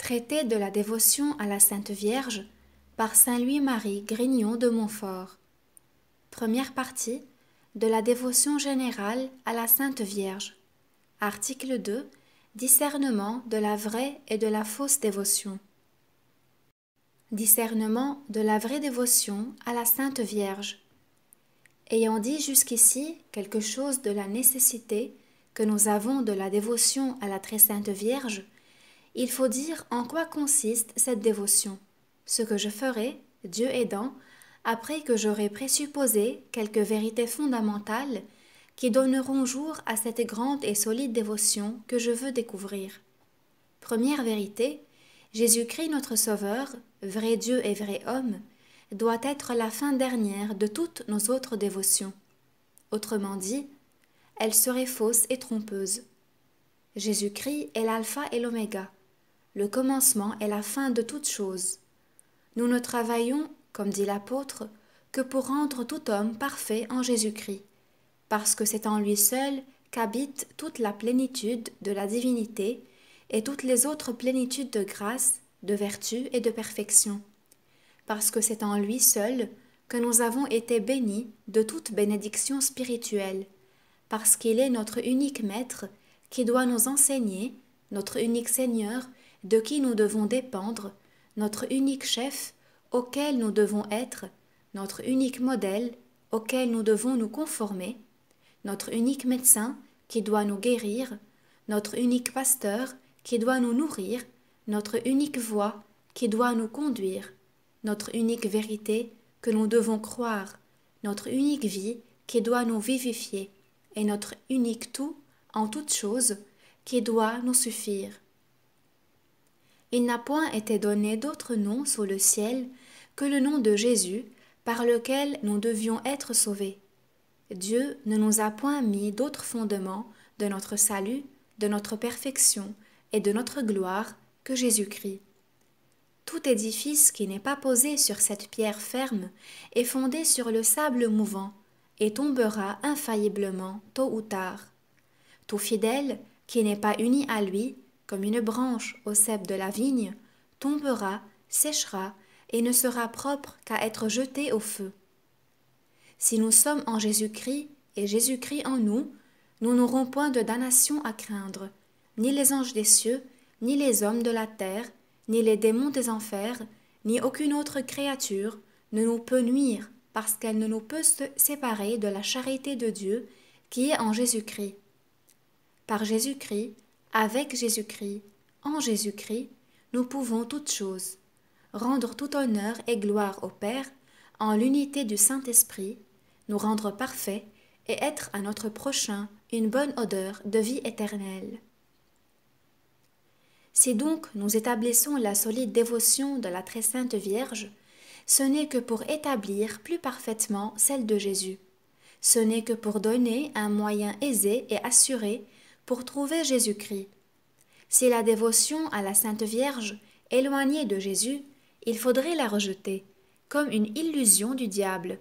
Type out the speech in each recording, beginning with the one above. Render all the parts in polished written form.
Traité de la dévotion à la Sainte Vierge par Saint Louis-Marie Grignon de Montfort. Première partie de la dévotion générale à la Sainte Vierge. Article 2. Discernement de la vraie et de la fausse dévotion. Discernement de la vraie dévotion à la Sainte Vierge. Ayant dit jusqu'ici quelque chose de la nécessité que nous avons de la dévotion à la Très Sainte Vierge, il faut dire en quoi consiste cette dévotion, ce que je ferai, Dieu aidant, après que j'aurai présupposé quelques vérités fondamentales qui donneront jour à cette grande et solide dévotion que je veux découvrir. Première vérité, Jésus-Christ notre Sauveur, vrai Dieu et vrai homme, doit être la fin dernière de toutes nos autres dévotions. Autrement dit, elle serait fausse et trompeuse. Jésus-Christ est l'alpha et l'oméga, le commencement et la fin de toutes choses. Nous ne travaillons, comme dit l'apôtre, que pour rendre tout homme parfait en Jésus-Christ, parce que c'est en lui seul qu'habite toute la plénitude de la divinité et toutes les autres plénitudes de grâce, de vertu et de perfection, parce que c'est en lui seul que nous avons été bénis de toute bénédiction spirituelle, parce qu'il est notre unique Maître qui doit nous enseigner, notre unique Seigneur de qui nous devons dépendre, notre unique chef auquel nous devons être, notre unique modèle auquel nous devons nous conformer, notre unique médecin qui doit nous guérir, notre unique pasteur qui doit nous nourrir, notre unique voie qui doit nous conduire, notre unique vérité que nous devons croire, notre unique vie qui doit nous vivifier, et notre unique tout en toutes choses qui doit nous suffire. Il n'a point été donné d'autre nom sous le ciel que le nom de Jésus, par lequel nous devions être sauvés. Dieu ne nous a point mis d'autre fondement de notre salut, de notre perfection et de notre gloire que Jésus-Christ. Tout édifice qui n'est pas posé sur cette pierre ferme est fondé sur le sable mouvant et tombera infailliblement tôt ou tard. Tout fidèle qui n'est pas uni à lui, comme une branche au cep de la vigne, tombera, séchera et ne sera propre qu'à être jeté au feu. Si nous sommes en Jésus-Christ et Jésus-Christ en nous, nous n'aurons point de damnation à craindre, ni les anges des cieux, ni les hommes de la terre, ni les démons des enfers, ni aucune autre créature ne nous peut nuire parce qu'elle ne nous peut se séparer de la charité de Dieu qui est en Jésus-Christ. Par Jésus-Christ, avec Jésus-Christ, en Jésus-Christ, nous pouvons toutes choses, rendre tout honneur et gloire au Père en l'unité du Saint-Esprit, nous rendre parfaits et être à notre prochain une bonne odeur de vie éternelle. Si donc nous établissons la solide dévotion de la Très Sainte Vierge, ce n'est que pour établir plus parfaitement celle de Jésus. Ce n'est que pour donner un moyen aisé et assuré pour trouver Jésus-Christ. Si la dévotion à la Sainte Vierge éloignée de Jésus, il faudrait la rejeter, comme une illusion du diable,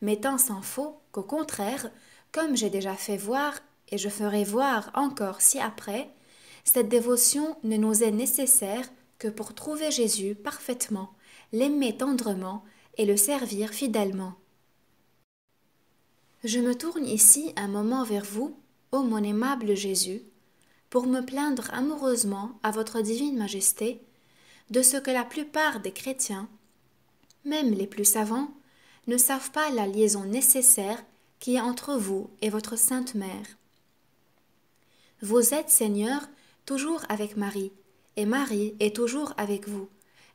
mettant sans faux qu'au contraire, comme j'ai déjà fait voir et je ferai voir encore ci-après, cette dévotion ne nous est nécessaire que pour trouver Jésus parfaitement, l'aimer tendrement et le servir fidèlement. Je me tourne ici un moment vers vous, ô mon aimable Jésus, pour me plaindre amoureusement à votre divine majesté de ce que la plupart des chrétiens, même les plus savants, ne savent pas la liaison nécessaire qui est entre vous et votre Sainte Mère. Vous êtes, Seigneur, toujours avec Marie, et Marie est toujours avec vous,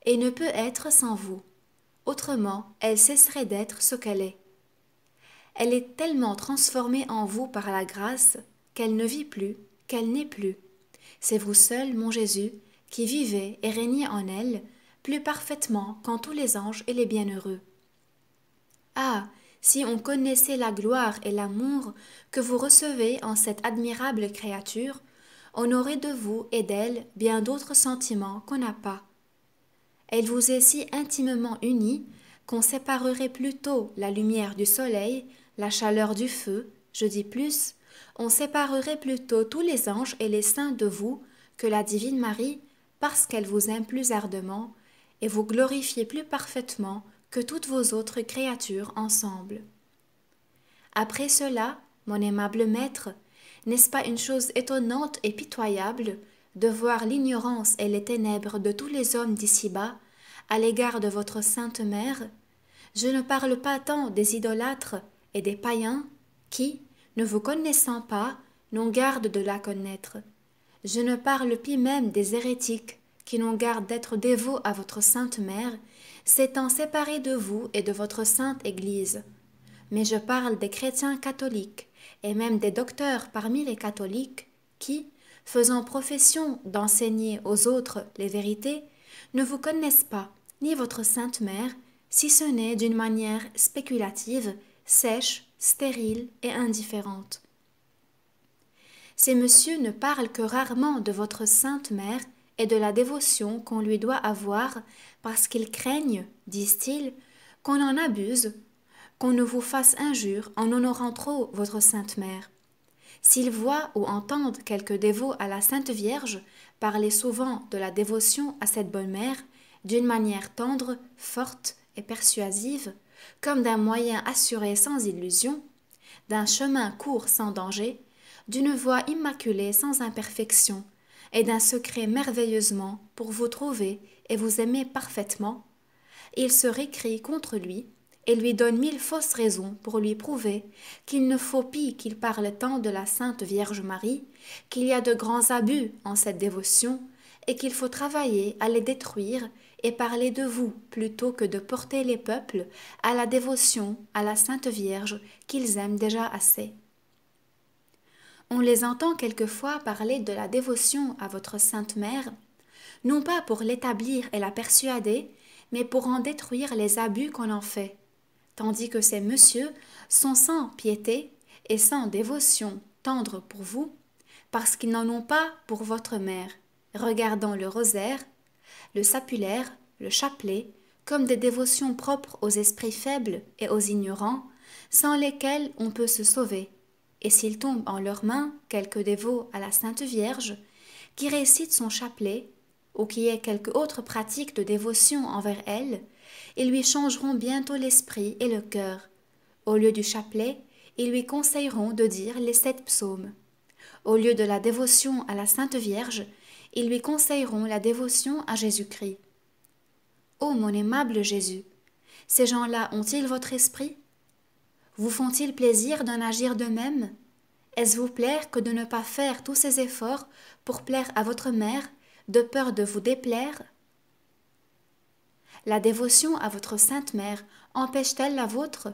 et ne peut être sans vous. Autrement, elle cesserait d'être ce qu'elle est. Elle est tellement transformée en vous par la grâce qu'elle ne vit plus, qu'elle n'est plus. C'est vous seul, mon Jésus, qui vivez et régnez en elle, plus parfaitement qu'en tous les anges et les bienheureux. Ah, si on connaissait la gloire et l'amour que vous recevez en cette admirable créature, on aurait de vous et d'elle bien d'autres sentiments qu'on n'a pas. Elle vous est si intimement unie qu'on séparerait plutôt la lumière du soleil, la chaleur du feu, je dis plus, on séparerait plutôt tous les anges et les saints de vous que la divine Marie, parce qu'elle vous aime plus ardemment et vous glorifiez plus parfaitement que toutes vos autres créatures ensemble. Après cela, mon aimable maître, n'est-ce pas une chose étonnante et pitoyable de voir l'ignorance et les ténèbres de tous les hommes d'ici-bas à l'égard de votre sainte mère? Je ne parle pas tant des idolâtres et des païens qui, ne vous connaissant pas, n'ont garde de la connaître. Je ne parle plus même des hérétiques qui n'ont garde d'être dévots à votre sainte mère, s'étant séparés de vous et de votre sainte Église. Mais je parle des chrétiens catholiques et même des docteurs parmi les catholiques qui, faisant profession d'enseigner aux autres les vérités, ne vous connaissent pas, ni votre sainte mère, si ce n'est d'une manière spéculative, sèche, stérile et indifférente. Ces messieurs ne parlent que rarement de votre sainte mère et de la dévotion qu'on lui doit avoir parce qu'ils craignent, disent-ils, qu'on en abuse, qu'on ne vous fasse injure en honorant trop votre sainte mère. S'ils voient ou entendent quelques dévots à la Sainte Vierge parler souvent de la dévotion à cette bonne mère d'une manière tendre, forte et persuasive, comme d'un moyen assuré sans illusion, d'un chemin court sans danger, d'une voie immaculée sans imperfection, et d'un secret merveilleusement pour vous trouver et vous aimer parfaitement, il se récrie contre lui et lui donne 1000 fausses raisons pour lui prouver qu'il ne faut pis qu'il parle tant de la Sainte Vierge Marie, qu'il y a de grands abus en cette dévotion, et qu'il faut travailler à les détruire et parler de vous plutôt que de porter les peuples à la dévotion à la Sainte Vierge qu'ils aiment déjà assez. On les entend quelquefois parler de la dévotion à votre Sainte Mère, non pas pour l'établir et la persuader, mais pour en détruire les abus qu'on en fait, tandis que ces messieurs sont sans piété et sans dévotion tendre pour vous, parce qu'ils n'en ont pas pour votre mère, regardant le rosaire, le sapulaire, le chapelet, comme des dévotions propres aux esprits faibles et aux ignorants, sans lesquels on peut se sauver. Et s'il tombe en leurs mains quelque dévot à la Sainte Vierge, qui récite son chapelet, ou qui ait quelque autre pratique de dévotion envers elle, ils lui changeront bientôt l'esprit et le cœur. Au lieu du chapelet, ils lui conseilleront de dire les 7 psaumes. Au lieu de la dévotion à la Sainte Vierge, ils lui conseilleront la dévotion à Jésus-Christ. Ô mon aimable Jésus, ces gens-là ont-ils votre esprit? Vous font-ils plaisir d'en agir de même? Est-ce vous plaire que de ne pas faire tous ces efforts pour plaire à votre mère, de peur de vous déplaire? La dévotion à votre sainte mère empêche-t-elle la vôtre?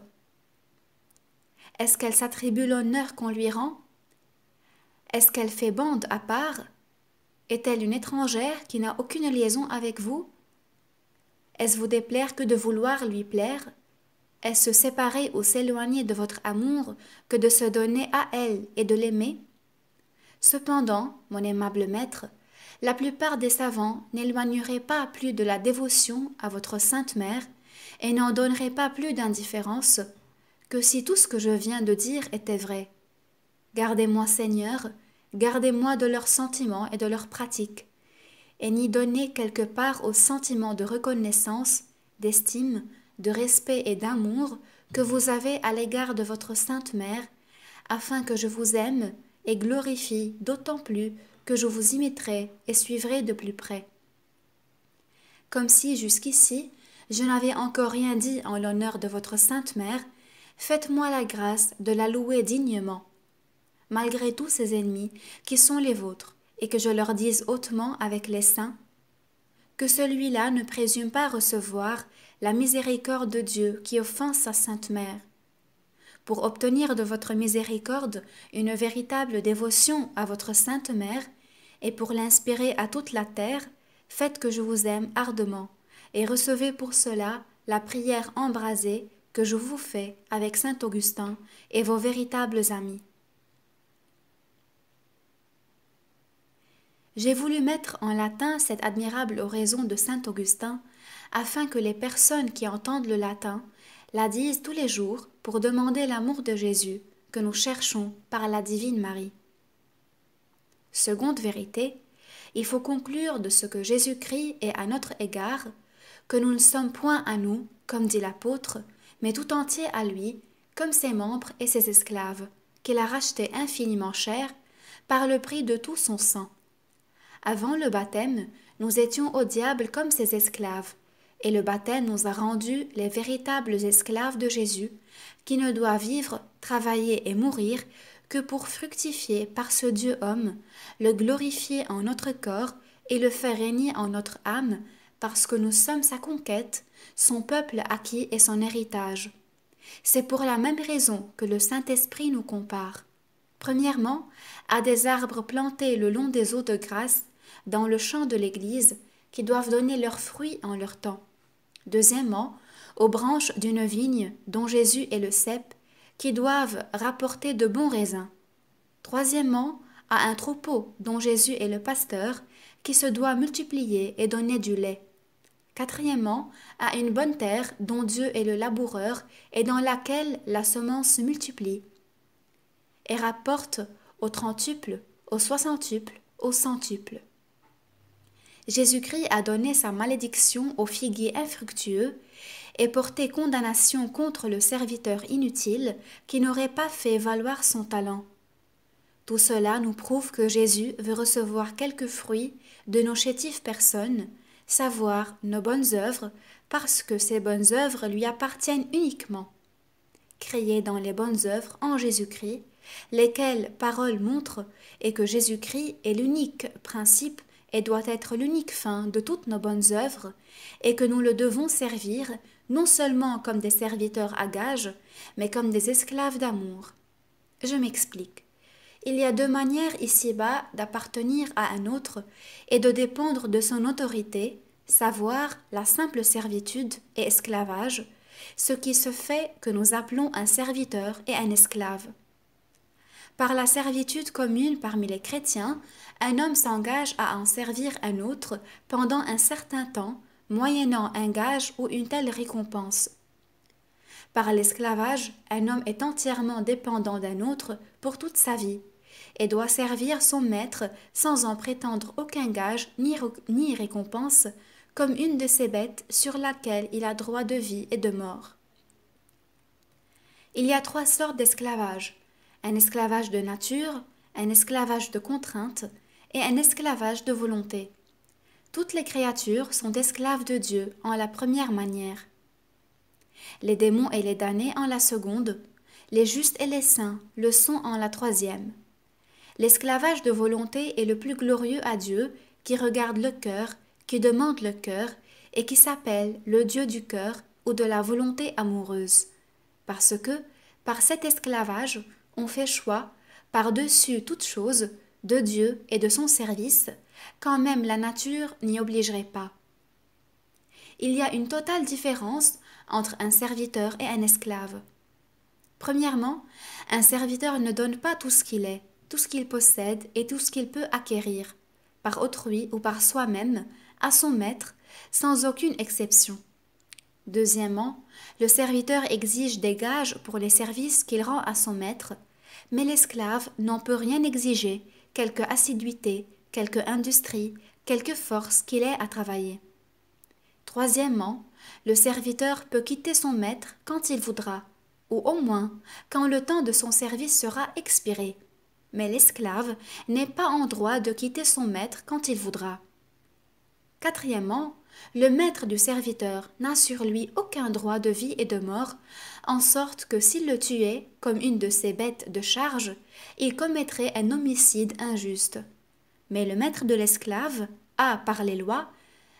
Est-ce qu'elle s'attribue l'honneur qu'on lui rend? Est-ce qu'elle fait bande à part? Est-elle une étrangère qui n'a aucune liaison avec vous? Est-ce vous déplaire que de vouloir lui plaire? Est-ce se séparer ou s'éloigner de votre amour que de se donner à elle et de l'aimer? Cependant, mon aimable maître, la plupart des savants n'éloigneraient pas plus de la dévotion à votre sainte mère et n'en donneraient pas plus d'indifférence que si tout ce que je viens de dire était vrai. Gardez-moi, Seigneur, gardez-moi de leurs sentiments et de leurs pratiques, et n'y donnez quelque part au sentiment de reconnaissance, d'estime, de respect et d'amour que vous avez à l'égard de votre sainte mère, afin que je vous aime et glorifie d'autant plus que je vous imiterai et suivrai de plus près. Comme si jusqu'ici je n'avais encore rien dit en l'honneur de votre sainte mère, faites-moi la grâce de la louer dignement, malgré tous ses ennemis qui sont les vôtres, et que je leur dise hautement avec les saints, que celui-là ne présume pas recevoir la miséricorde de Dieu qui offense sa sainte mère. Pour obtenir de votre miséricorde une véritable dévotion à votre sainte mère, et pour l'inspirer à toute la terre, faites que je vous aime ardemment, et recevez pour cela la prière embrasée que je vous fais avec saint Augustin et vos véritables amis. J'ai voulu mettre en latin cette admirable oraison de saint Augustin, afin que les personnes qui entendent le latin la disent tous les jours pour demander l'amour de Jésus que nous cherchons par la divine Marie. Seconde vérité, il faut conclure de ce que Jésus-Christ est à notre égard, que nous ne sommes point à nous, comme dit l'apôtre, mais tout entier à lui, comme ses membres et ses esclaves, qu'il a rachetés infiniment cher, par le prix de tout son sang. Avant le baptême, nous étions au diable comme ses esclaves, et le baptême nous a rendus les véritables esclaves de Jésus, qui ne doit vivre, travailler et mourir que pour fructifier par ce Dieu homme, le glorifier en notre corps et le faire régner en notre âme, parce que nous sommes sa conquête, son peuple acquis et son héritage. C'est pour la même raison que le Saint-Esprit nous compare. Premièrement, à des arbres plantés le long des eaux de grâce, dans le champ de l'Église, qui doivent donner leurs fruits en leur temps. Deuxièmement, aux branches d'une vigne, dont Jésus est le cep, qui doivent rapporter de bons raisins. Troisièmement, à un troupeau, dont Jésus est le pasteur, qui se doit multiplier et donner du lait. Quatrièmement, à une bonne terre, dont Dieu est le laboureur, et dans laquelle la semence se multiplie, et rapporte au trentuple, au soixantuple, au centuple. Jésus-Christ a donné sa malédiction au figuier infructueux et porté condamnation contre le serviteur inutile qui n'aurait pas fait valoir son talent. Tout cela nous prouve que Jésus veut recevoir quelques fruits de nos chétives personnes, savoir nos bonnes œuvres, parce que ces bonnes œuvres lui appartiennent uniquement. Créées dans les bonnes œuvres en Jésus-Christ, lesquelles paroles montrent, et que Jésus-Christ est l'unique principe et doit être l'unique fin de toutes nos bonnes œuvres, et que nous le devons servir non seulement comme des serviteurs à gages, mais comme des esclaves d'amour. Je m'explique. Il y a deux manières ici-bas d'appartenir à un autre et de dépendre de son autorité, savoir la simple servitude et esclavage, ce qui se fait que nous appelons un serviteur et un esclave. Par la servitude commune parmi les chrétiens, un homme s'engage à en servir un autre pendant un certain temps, moyennant un gage ou une telle récompense. Par l'esclavage, un homme est entièrement dépendant d'un autre pour toute sa vie, et doit servir son maître sans en prétendre aucun gage ni récompense, comme une de ces bêtes sur laquelle il a droit de vie et de mort. Il y a trois sortes d'esclavage: un esclavage de nature, un esclavage de contrainte et un esclavage de volonté. Toutes les créatures sont esclaves de Dieu en la première manière. Les démons et les damnés en la seconde, les justes et les saints le sont en la troisième. L'esclavage de volonté est le plus glorieux à Dieu, qui regarde le cœur, qui demande le cœur, et qui s'appelle le Dieu du cœur ou de la volonté amoureuse. Parce que, par cet esclavage, on fait choix, par-dessus toute chose, de Dieu et de son service, quand même la nature n'y obligerait pas. Il y a une totale différence entre un serviteur et un esclave. Premièrement, un serviteur ne donne pas tout ce qu'il est, tout ce qu'il possède et tout ce qu'il peut acquérir, par autrui ou par soi-même, à son maître, sans aucune exception. Deuxièmement, le serviteur exige des gages pour les services qu'il rend à son maître, mais l'esclave n'en peut rien exiger, quelque assiduité, quelque industrie, quelque force qu'il ait à travailler. Troisièmement, le serviteur peut quitter son maître quand il voudra, ou au moins quand le temps de son service sera expiré. Mais l'esclave n'est pas en droit de quitter son maître quand il voudra. Quatrièmement, le maître du serviteur n'a sur lui aucun droit de vie et de mort, en sorte que s'il le tuait comme une de ses bêtes de charge, il commettrait un homicide injuste. Mais le maître de l'esclave a, par les lois,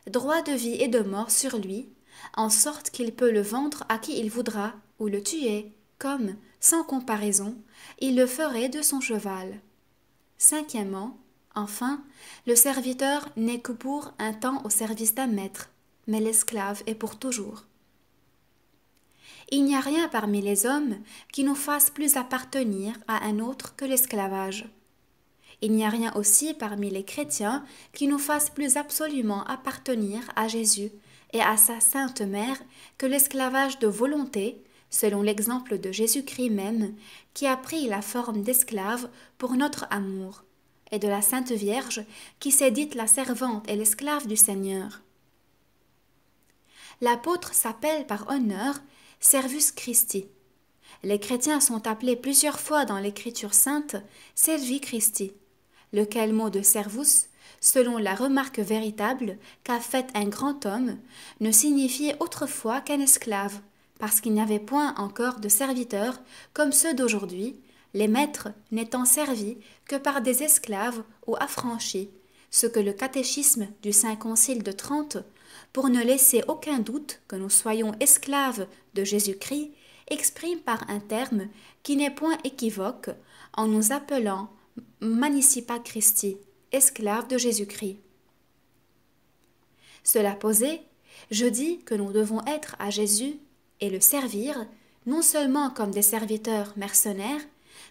droit de vie et de mort sur lui, en sorte qu'il peut le vendre à qui il voudra ou le tuer, comme, sans comparaison, il le ferait de son cheval. Cinquièmement, enfin, le serviteur n'est que pour un temps au service d'un maître, mais l'esclave est pour toujours. Il n'y a rien parmi les hommes qui nous fasse plus appartenir à un autre que l'esclavage. Il n'y a rien aussi parmi les chrétiens qui nous fasse plus absolument appartenir à Jésus et à sa Sainte Mère que l'esclavage de volonté, selon l'exemple de Jésus-Christ même, qui a pris la forme d'esclave pour notre amour, et de la Sainte Vierge qui s'est dite la servante et l'esclave du Seigneur. L'apôtre s'appelle par honneur Servus Christi. Les chrétiens sont appelés plusieurs fois dans l'Écriture sainte Servi Christi, lequel mot de servus, selon la remarque véritable qu'a faite un grand homme, ne signifiait autrefois qu'un esclave, parce qu'il n'y avait point encore de serviteurs comme ceux d'aujourd'hui, les maîtres n'étant servis que par des esclaves ou affranchis, ce que le catéchisme du Saint Concile de Trente, pour ne laisser aucun doute que nous soyons esclaves de Jésus-Christ, exprime par un terme qui n'est point équivoque en nous appelant Manicipa Christi, esclaves de Jésus-Christ. Cela posé, je dis que nous devons être à Jésus et le servir, non seulement comme des serviteurs mercenaires,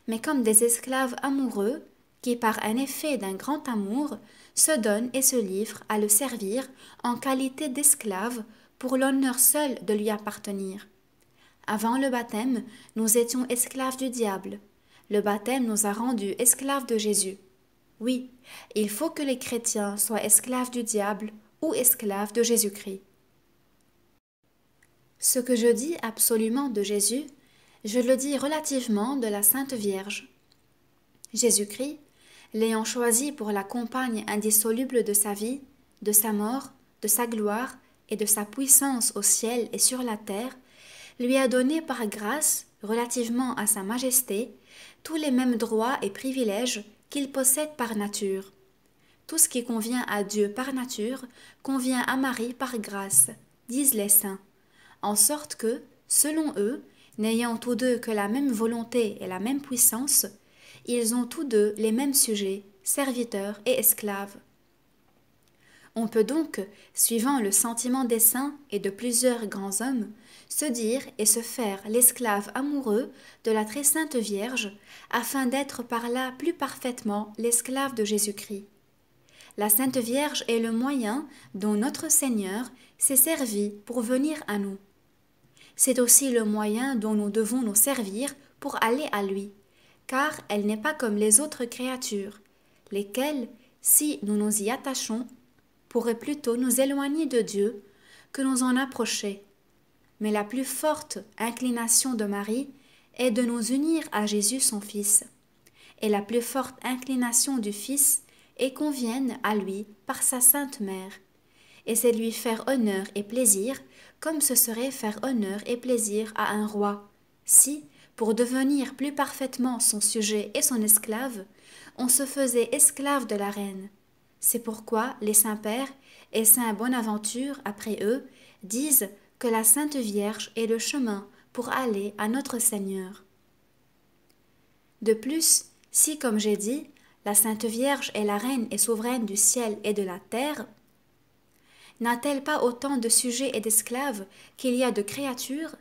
mais comme des esclaves amoureux qui, par un effet d'un grand amour, se donnent et se livrent à le servir en qualité d'esclaves pour l'honneur seul de lui appartenir. Avant le baptême, nous étions esclaves du diable. Le baptême nous a rendus esclaves de Jésus. Oui, il faut que les chrétiens soient esclaves du diable ou esclaves de Jésus-Christ. Ce que je dis absolument de Jésus, je le dis relativement de la Sainte Vierge. Jésus-Christ, l'ayant choisi pour la compagne indissoluble de sa vie, de sa mort, de sa gloire et de sa puissance au ciel et sur la terre, lui a donné par grâce, relativement à sa majesté, tous les mêmes droits et privilèges qu'il possède par nature. Tout ce qui convient à Dieu par nature convient à Marie par grâce, disent les saints, en sorte que, selon eux, n'ayant tous deux que la même volonté et la même puissance, ils ont tous deux les mêmes sujets, serviteurs et esclaves. On peut donc, suivant le sentiment des saints et de plusieurs grands hommes, se dire et se faire l'esclave amoureux de la très sainte Vierge, afin d'être par là plus parfaitement l'esclave de Jésus-Christ. La Sainte Vierge est le moyen dont notre Seigneur s'est servi pour venir à nous. C'est aussi le moyen dont nous devons nous servir pour aller à lui, car elle n'est pas comme les autres créatures, lesquelles, si nous nous y attachons, pourraient plutôt nous éloigner de Dieu que nous en approcher. Mais la plus forte inclination de Marie est de nous unir à Jésus son Fils, et la plus forte inclination du Fils est qu'on vienne à lui par sa Sainte Mère, et c'est lui faire honneur et plaisir comme ce serait faire honneur et plaisir à un roi, si, pour devenir plus parfaitement son sujet et son esclave, on se faisait esclave de la reine. C'est pourquoi les saints-pères et saint Bonaventure, après eux, disent que la Sainte Vierge est le chemin pour aller à notre Seigneur. De plus, si, comme j'ai dit, la Sainte Vierge est la reine et souveraine du ciel et de la terre, n'a-t-elle pas autant de sujets et d'esclaves qu'il y a de créatures?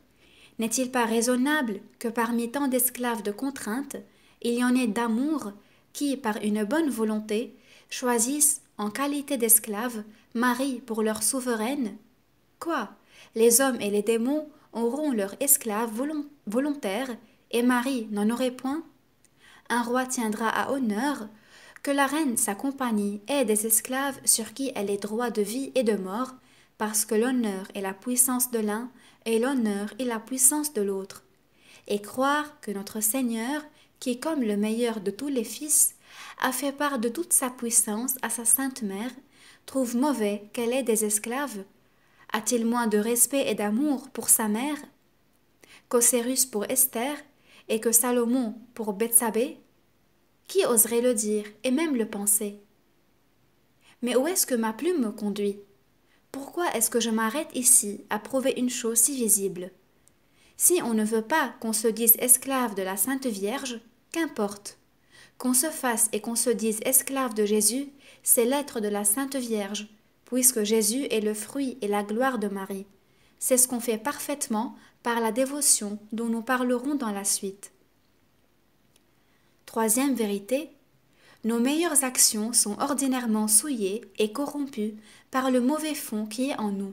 N'est-il pas raisonnable que parmi tant d'esclaves de contrainte, il y en ait d'amour qui, par une bonne volonté, choisissent, en qualité d'esclaves, Marie pour leur souveraine? Quoi? Les hommes et les démons auront leur esclave volontaire, et Marie n'en aurait point? Un roi tiendra à honneur que la reine, sa compagnie, ait des esclaves sur qui elle est droit de vie et de mort, parce que l'honneur et la puissance de l'un et l'honneur et la puissance de l'autre, et croire que notre Seigneur, qui est comme le meilleur de tous les fils, a fait part de toute sa puissance à sa sainte mère, trouve mauvais qu'elle ait des esclaves? A-t-il moins de respect et d'amour pour sa mère qu'Océrus pour Esther et que Salomon pour Bethsabée? Qui oserait le dire et même le penser? Mais où est-ce que ma plume me conduit? Pourquoi est-ce que je m'arrête ici à prouver une chose si visible? Si on ne veut pas qu'on se dise esclave de la Sainte Vierge, qu'importe. Qu'on se fasse et qu'on se dise esclave de Jésus, c'est l'être de la Sainte Vierge, puisque Jésus est le fruit et la gloire de Marie. C'est ce qu'on fait parfaitement par la dévotion dont nous parlerons dans la suite. Troisième vérité, nos meilleures actions sont ordinairement souillées et corrompues par le mauvais fond qui est en nous.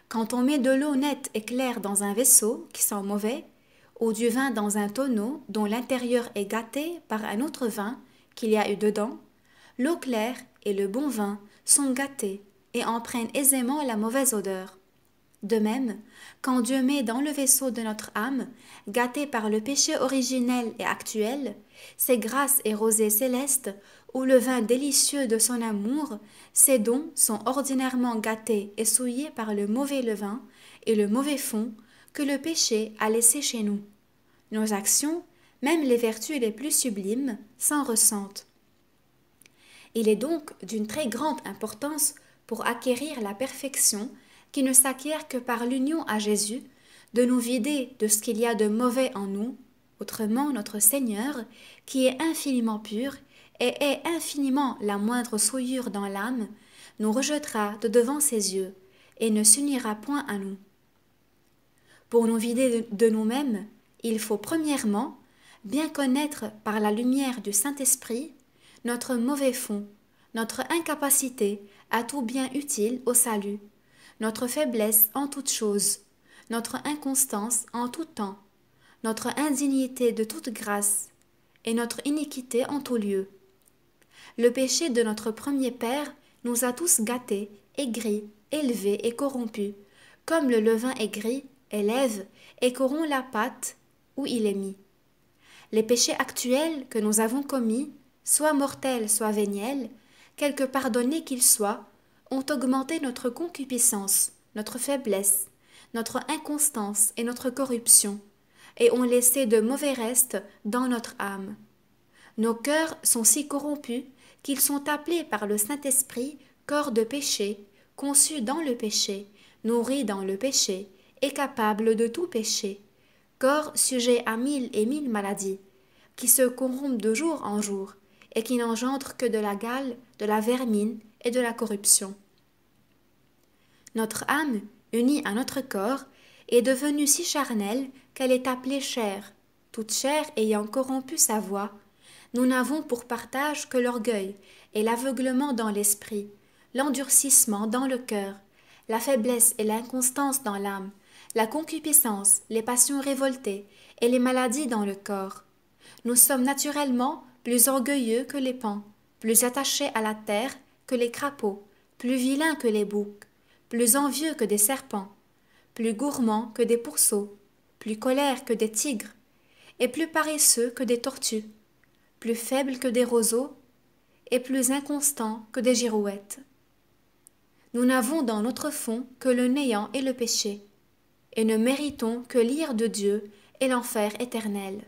Quand on met de l'eau nette et claire dans un vaisseau qui sent mauvais, ou du vin dans un tonneau dont l'intérieur est gâté par un autre vin qu'il y a eu dedans, L'eau claire et le bon vin sont gâtés et en prennent aisément la mauvaise odeur. De même, quand Dieu met dans le vaisseau de notre âme, gâté par le péché originel et actuel, ses grâces et rosées célestes, ou le vin délicieux de son amour, ces dons sont ordinairement gâtés et souillés par le mauvais levain et le mauvais fond que le péché a laissé chez nous. Nos actions, même les vertus les plus sublimes, s'en ressentent. Il est donc d'une très grande importance pour acquérir la perfection qui ne s'acquiert que par l'union à Jésus, de nous vider de ce qu'il y a de mauvais en nous, autrement notre Seigneur, qui est infiniment pur et est infiniment la moindre souillure dans l'âme, nous rejettera de devant ses yeux et ne s'unira point à nous. Pour nous vider de nous-mêmes, il faut premièrement bien connaître par la lumière du Saint-Esprit notre mauvais fond, notre incapacité à tout bien utile au salut, notre faiblesse en toutes choses, notre inconstance en tout temps, notre indignité de toute grâce et notre iniquité en tout lieu. Le péché de notre premier père nous a tous gâtés, aigris, élevés et corrompus, comme le levain aigri élève et corrompt la pâte où il est mis. Les péchés actuels que nous avons commis, soit mortels, soit véniels, quelque pardonnés qu'ils soient, ont augmenté notre concupiscence, notre faiblesse, notre inconstance et notre corruption, et ont laissé de mauvais restes dans notre âme. Nos cœurs sont si corrompus qu'ils sont appelés par le Saint-Esprit corps de péché, conçus dans le péché, nourris dans le péché, et capables de tout péché, corps sujet à 1000 et 1000 maladies, qui se corrompent de jour en jour, et qui n'engendrent que de la gale, de la vermine et de la corruption. Notre âme, unie à notre corps, est devenue si charnelle qu'elle est appelée chair. Toute chair ayant corrompu sa voix, nous n'avons pour partage que l'orgueil et l'aveuglement dans l'esprit, l'endurcissement dans le cœur, la faiblesse et l'inconstance dans l'âme, la concupiscence, les passions révoltées et les maladies dans le corps. Nous sommes naturellement plus orgueilleux que les paons, plus attachés à la terre que les crapauds, plus vilains que les boucs, plus envieux que des serpents, plus gourmands que des pourceaux, plus colères que des tigres, et plus paresseux que des tortues, plus faibles que des roseaux, et plus inconstants que des girouettes. Nous n'avons dans notre fond que le néant et le péché, et ne méritons que l'ire de Dieu et l'enfer éternel.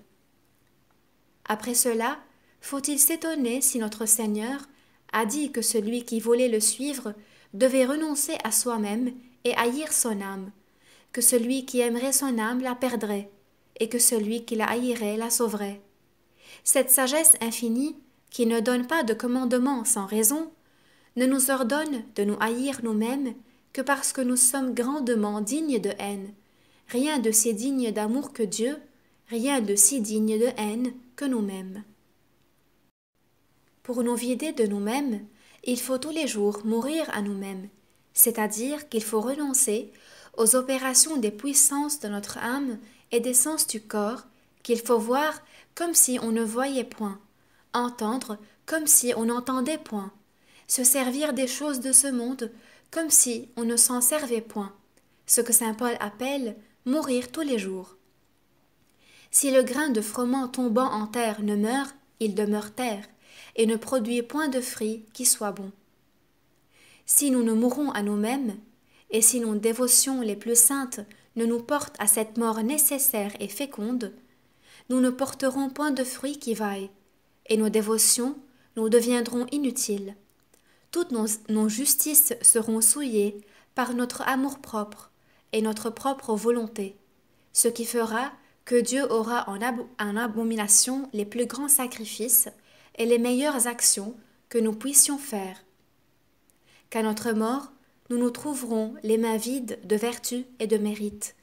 Après cela, faut-il s'étonner si notre Seigneur a dit que celui qui voulait le suivre devait renoncer à soi-même et haïr son âme, que celui qui aimerait son âme la perdrait, et que celui qui la haïrait la sauverait. Cette sagesse infinie, qui ne donne pas de commandement sans raison, ne nous ordonne de nous haïr nous-mêmes que parce que nous sommes grandement dignes de haine, rien de si digne d'amour que Dieu, rien de si digne de haine que nous-mêmes. Pour nous vider de nous-mêmes, il faut tous les jours mourir à nous-mêmes, c'est-à-dire qu'il faut renoncer aux opérations des puissances de notre âme et des sens du corps, qu'il faut voir comme si on ne voyait point, entendre comme si on n'entendait point, se servir des choses de ce monde comme si on ne s'en servait point, ce que saint Paul appelle mourir tous les jours. Si le grain de froment tombant en terre ne meurt, il demeure terre, et ne produit point de fruit qui soit bon. Si nous ne mourons à nous-mêmes, et si nos dévotions les plus saintes ne nous portent à cette mort nécessaire et féconde, nous ne porterons point de fruit qui vaille, et nos dévotions nous deviendront inutiles. Toutes nos justices seront souillées par notre amour-propre et notre propre volonté, ce qui fera que Dieu aura en abomination les plus grands sacrifices et les meilleures actions que nous puissions faire. Qu'à notre mort, nous nous trouverons les mains vides de vertu et de mérite,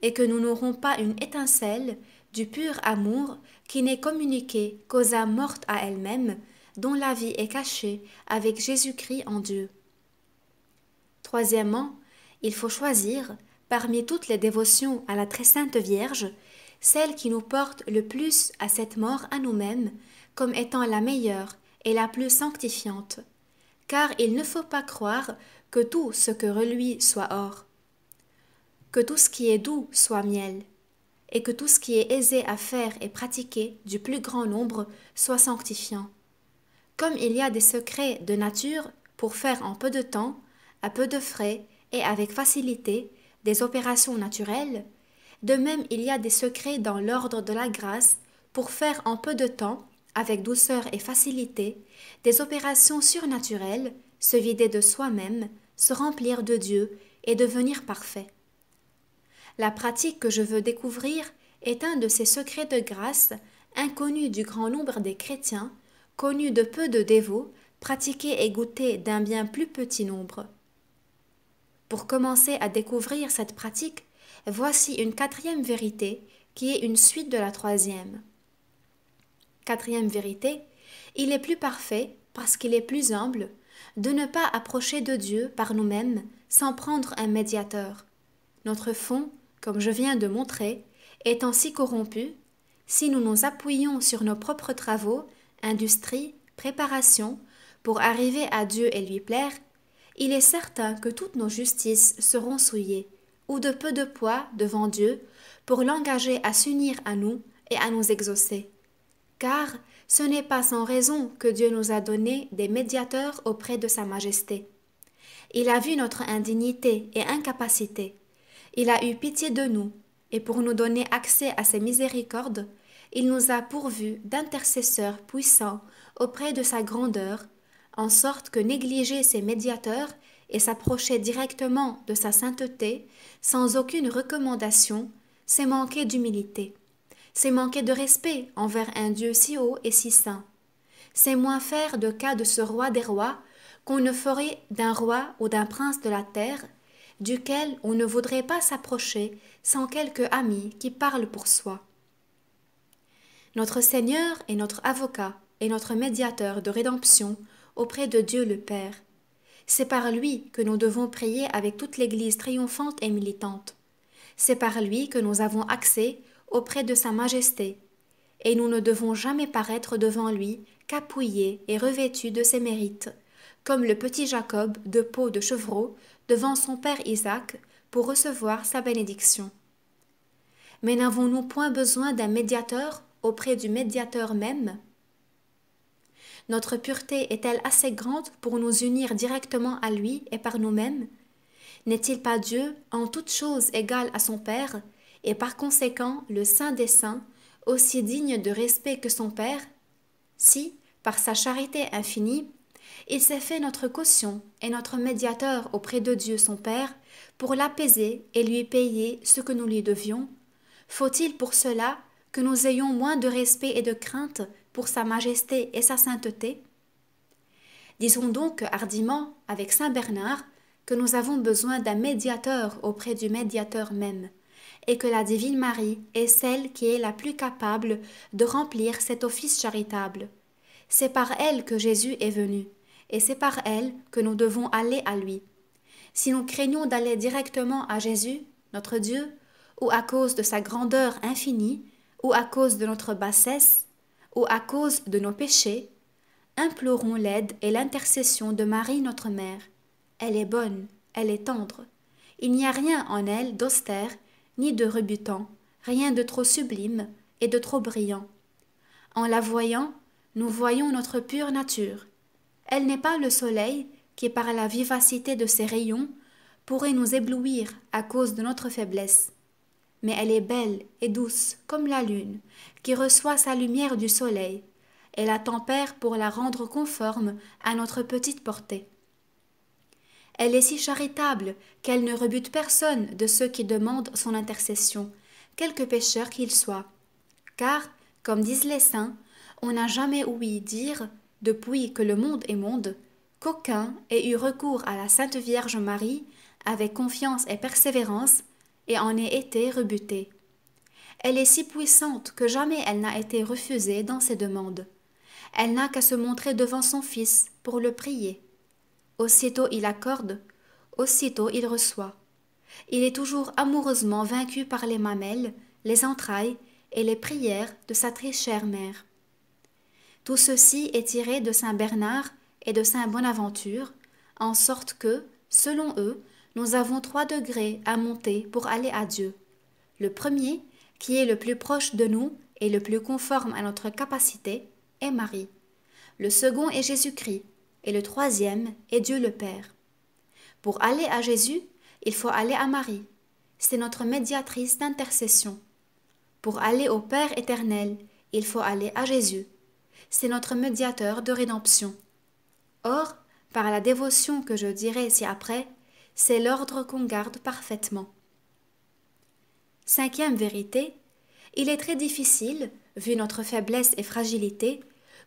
et que nous n'aurons pas une étincelle du pur amour qui n'est communiqué qu'aux âmes mortes à elles-mêmes, dont la vie est cachée avec Jésus-Christ en Dieu. Troisièmement, il faut choisir, parmi toutes les dévotions à la très sainte Vierge, celle qui nous porte le plus à cette mort à nous-mêmes, comme étant la meilleure et la plus sanctifiante, car il ne faut pas croire que tout ce que reluit soit or, que tout ce qui est doux soit miel, et que tout ce qui est aisé à faire et pratiquer du plus grand nombre soit sanctifiant. Comme il y a des secrets de nature pour faire en peu de temps, à peu de frais et avec facilité des opérations naturelles, de même il y a des secrets dans l'ordre de la grâce pour faire en peu de temps, avec douceur et facilité, des opérations surnaturelles, se vider de soi-même, se remplir de Dieu et devenir parfait. La pratique que je veux découvrir est un de ces secrets de grâce, inconnus du grand nombre des chrétiens, connus de peu de dévots, pratiqués et goûtés d'un bien plus petit nombre. Pour commencer à découvrir cette pratique, voici une quatrième vérité qui est une suite de la troisième. Quatrième vérité, il est plus parfait, parce qu'il est plus humble, de ne pas approcher de Dieu par nous-mêmes sans prendre un médiateur. Notre fond, comme je viens de montrer, étant si corrompu, si nous nous appuyons sur nos propres travaux, industries, préparations, pour arriver à Dieu et lui plaire, il est certain que toutes nos justices seront souillées, ou de peu de poids devant Dieu, pour l'engager à s'unir à nous et à nous exaucer. Car ce n'est pas sans raison que Dieu nous a donné des médiateurs auprès de sa majesté. Il a vu notre indignité et incapacité. Il a eu pitié de nous, et pour nous donner accès à ses miséricordes, il nous a pourvus d'intercesseurs puissants auprès de sa grandeur, en sorte que négliger ses médiateurs et s'approcher directement de sa sainteté, sans aucune recommandation, c'est manquer d'humilité. C'est manquer de respect envers un Dieu si haut et si saint. C'est moins faire de cas de ce roi des rois qu'on ne ferait d'un roi ou d'un prince de la terre, duquel on ne voudrait pas s'approcher sans quelque ami qui parle pour soi. Notre Seigneur est notre avocat et notre médiateur de rédemption auprès de Dieu le Père. C'est par lui que nous devons prier avec toute l'Église triomphante et militante. C'est par lui que nous avons accès auprès de sa majesté, et nous ne devons jamais paraître devant lui qu'appuyés et revêtus de ses mérites, comme le petit Jacob de peau de chevreau devant son père Isaac pour recevoir sa bénédiction. Mais n'avons-nous point besoin d'un médiateur auprès du médiateur même? Notre pureté est-elle assez grande pour nous unir directement à lui et par nous-mêmes? N'est-il pas Dieu en toutes choses égal à son Père, et par conséquent le Saint des Saints, aussi digne de respect que son Père? Si, par sa charité infinie, il s'est fait notre caution et notre médiateur auprès de Dieu son Père, pour l'apaiser et lui payer ce que nous lui devions, faut-il pour cela que nous ayons moins de respect et de crainte pour sa majesté et sa sainteté? Disons donc hardiment, avec saint Bernard, que nous avons besoin d'un médiateur auprès du médiateur même, et que la Divine Marie est celle qui est la plus capable de remplir cet office charitable. C'est par elle que Jésus est venu, et c'est par elle que nous devons aller à lui. Si nous craignons d'aller directement à Jésus, notre Dieu, ou à cause de sa grandeur infinie, ou à cause de notre bassesse, ou à cause de nos péchés, implorons l'aide et l'intercession de Marie notre Mère. Elle est bonne, elle est tendre. Il n'y a rien en elle d'austère, ni de rebutant, rien de trop sublime et de trop brillant. En la voyant, nous voyons notre pure nature. Elle n'est pas le soleil qui, par la vivacité de ses rayons, pourrait nous éblouir à cause de notre faiblesse. Mais elle est belle et douce comme la lune, qui reçoit sa lumière du soleil, et la tempère pour la rendre conforme à notre petite portée. Elle est si charitable qu'elle ne rebute personne de ceux qui demandent son intercession, quelque pécheur qu'il soit. Car, comme disent les saints, on n'a jamais ouï dire, depuis que le monde est monde, qu'aucun ait eu recours à la Sainte Vierge Marie avec confiance et persévérance, et en ait été rebuté. Elle est si puissante que jamais elle n'a été refusée dans ses demandes. Elle n'a qu'à se montrer devant son Fils pour le prier. Aussitôt il accorde, aussitôt il reçoit. Il est toujours amoureusement vaincu par les mamelles, les entrailles et les prières de sa très chère mère. Tout ceci est tiré de saint Bernard et de saint Bonaventure, en sorte que, selon eux, nous avons 3 degrés à monter pour aller à Dieu. Le premier, qui est le plus proche de nous et le plus conforme à notre capacité, est Marie. Le second est Jésus-Christ, et le troisième est Dieu le Père. Pour aller à Jésus, il faut aller à Marie. C'est notre médiatrice d'intercession. Pour aller au Père éternel, il faut aller à Jésus. C'est notre médiateur de rédemption. Or, par la dévotion que je dirai ci-après, c'est l'ordre qu'on garde parfaitement. Cinquième vérité, il est très difficile, vu notre faiblesse et fragilité,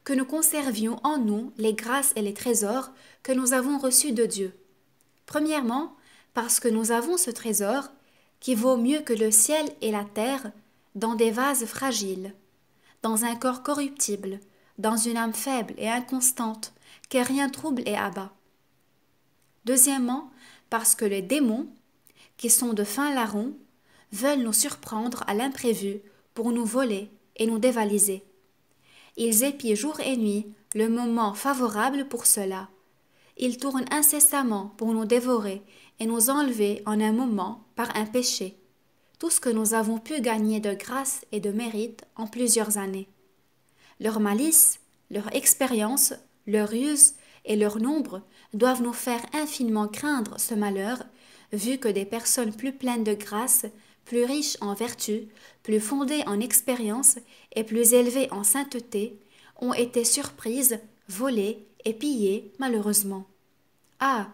que nous conservions en nous les grâces et les trésors que nous avons reçus de Dieu. Premièrement, parce que nous avons ce trésor, qui vaut mieux que le ciel et la terre, dans des vases fragiles, dans un corps corruptible, dans une âme faible et inconstante, que rien trouble et abat. Deuxièmement, parce que les démons, qui sont de fins larrons, veulent nous surprendre à l'imprévu pour nous voler et nous dévaliser. Ils épient jour et nuit le moment favorable pour cela. Ils tournent incessamment pour nous dévorer et nous enlever en un moment par un péché, tout ce que nous avons pu gagner de grâce et de mérite en plusieurs années. Leur malice, leur expérience, leur ruse et leur nombre doivent nous faire infiniment craindre ce malheur, vu que des personnes plus pleines de grâce, plus riches en vertu, plus fondées en expérience et plus élevées en sainteté, ont été surprises, volées et pillées malheureusement. Ah!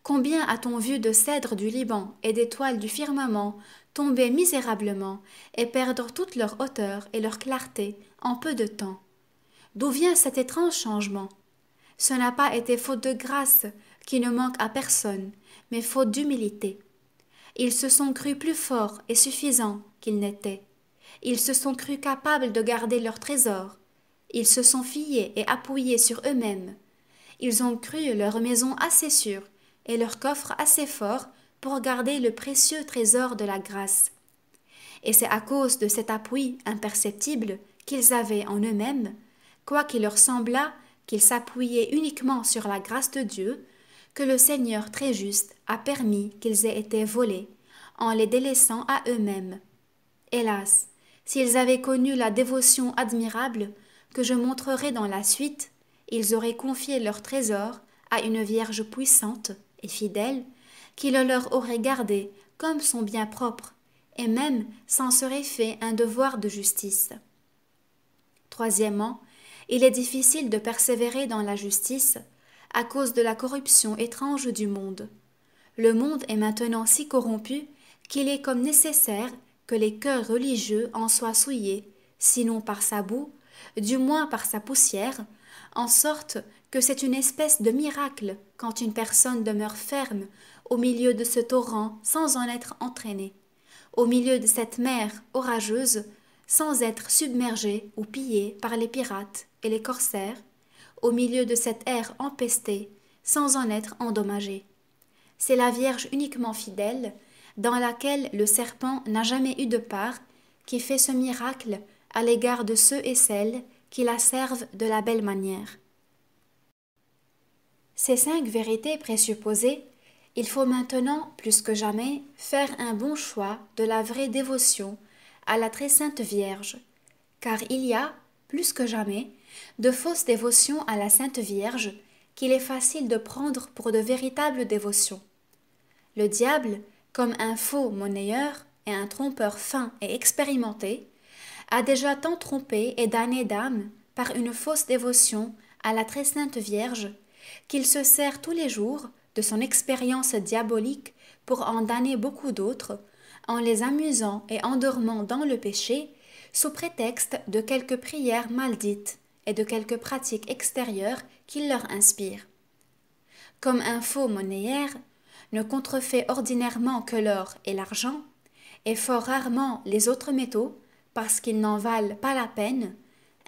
Combien a-t-on vu de cèdres du Liban et d'étoiles du firmament tomber misérablement et perdre toute leur hauteur et leur clarté en peu de temps? D'où vient cet étrange changement? Ce n'a pas été faute de grâce, qui ne manque à personne, mais faute d'humilité. Ils se sont crus plus forts et suffisants qu'ils n'étaient. Ils se sont crus capables de garder leur trésor. Ils se sont fiés et appuyés sur eux-mêmes. Ils ont cru leur maison assez sûre et leur coffre assez fort pour garder le précieux trésor de la grâce. Et c'est à cause de cet appui imperceptible qu'ils avaient en eux-mêmes, quoiqu'il leur semblât qu'ils s'appuyaient uniquement sur la grâce de Dieu, que le Seigneur très juste a permis qu'ils aient été volés, en les délaissant à eux-mêmes. Hélas, s'ils avaient connu la dévotion admirable que je montrerai dans la suite, ils auraient confié leur trésor à une Vierge puissante et fidèle, qui le leur aurait gardé comme son bien propre, et même s'en serait fait un devoir de justice. Troisièmement, il est difficile de persévérer dans la justice à cause de la corruption étrange du monde. Le monde est maintenant si corrompu qu'il est comme nécessaire que les cœurs religieux en soient souillés, sinon par sa boue, du moins par sa poussière, en sorte que c'est une espèce de miracle quand une personne demeure ferme au milieu de ce torrent sans en être entraînée, au milieu de cette mer orageuse sans être submergée ou pillée par les pirates et les corsaires, au milieu de cette air empesté sans en être endommagée. C'est la Vierge uniquement fidèle, dans laquelle le serpent n'a jamais eu de part, qui fait ce miracle à l'égard de ceux et celles qui la servent de la belle manière. Ces 5 vérités présupposées, il faut maintenant, plus que jamais, faire un bon choix de la vraie dévotion à la très sainte Vierge, car il y a, plus que jamais, de fausses dévotions à la Sainte Vierge qu'il est facile de prendre pour de véritables dévotions. Le diable, comme un faux monnayeur et un trompeur fin et expérimenté, a déjà tant trompé et damné d'âmes par une fausse dévotion à la très sainte Vierge qu'il se sert tous les jours de son expérience diabolique pour en damner beaucoup d'autres, en les amusant et endormant dans le péché, sous prétexte de quelques prières maldites et de quelques pratiques extérieures qu'il leur inspire. Comme un faux monnayeur ne contrefait ordinairement que l'or et l'argent, et fort rarement les autres métaux, parce qu'ils n'en valent pas la peine,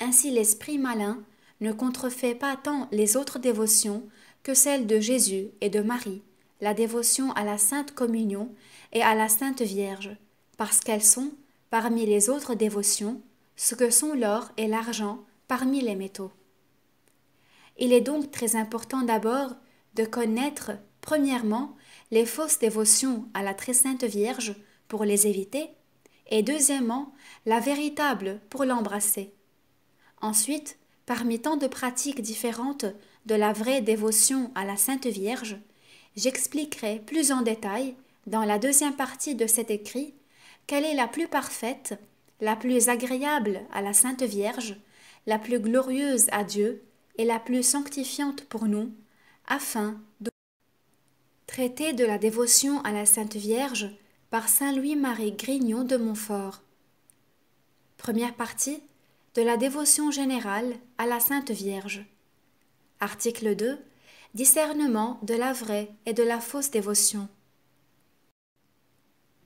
ainsi l'esprit malin ne contrefait pas tant les autres dévotions que celles de Jésus et de Marie, la dévotion à la Sainte Communion et à la Sainte Vierge, parce qu'elles sont, parmi les autres dévotions, ce que sont l'or et l'argent parmi les métaux. Il est donc très important d'abord de connaître, premièrement, les fausses dévotions à la très sainte Vierge pour les éviter, et deuxièmement, la véritable pour l'embrasser. Ensuite, parmi tant de pratiques différentes de la vraie dévotion à la Sainte Vierge, j'expliquerai plus en détail, dans la deuxième partie de cet écrit, quelle est la plus parfaite, la plus agréable à la Sainte Vierge, la plus glorieuse à Dieu et la plus sanctifiante pour nous, afin de traiter de la dévotion à la Sainte Vierge par Saint Louis-Marie Grignon de Montfort. Première partie de la dévotion générale à la Sainte Vierge. Article 2. Discernement de la vraie et de la fausse dévotion.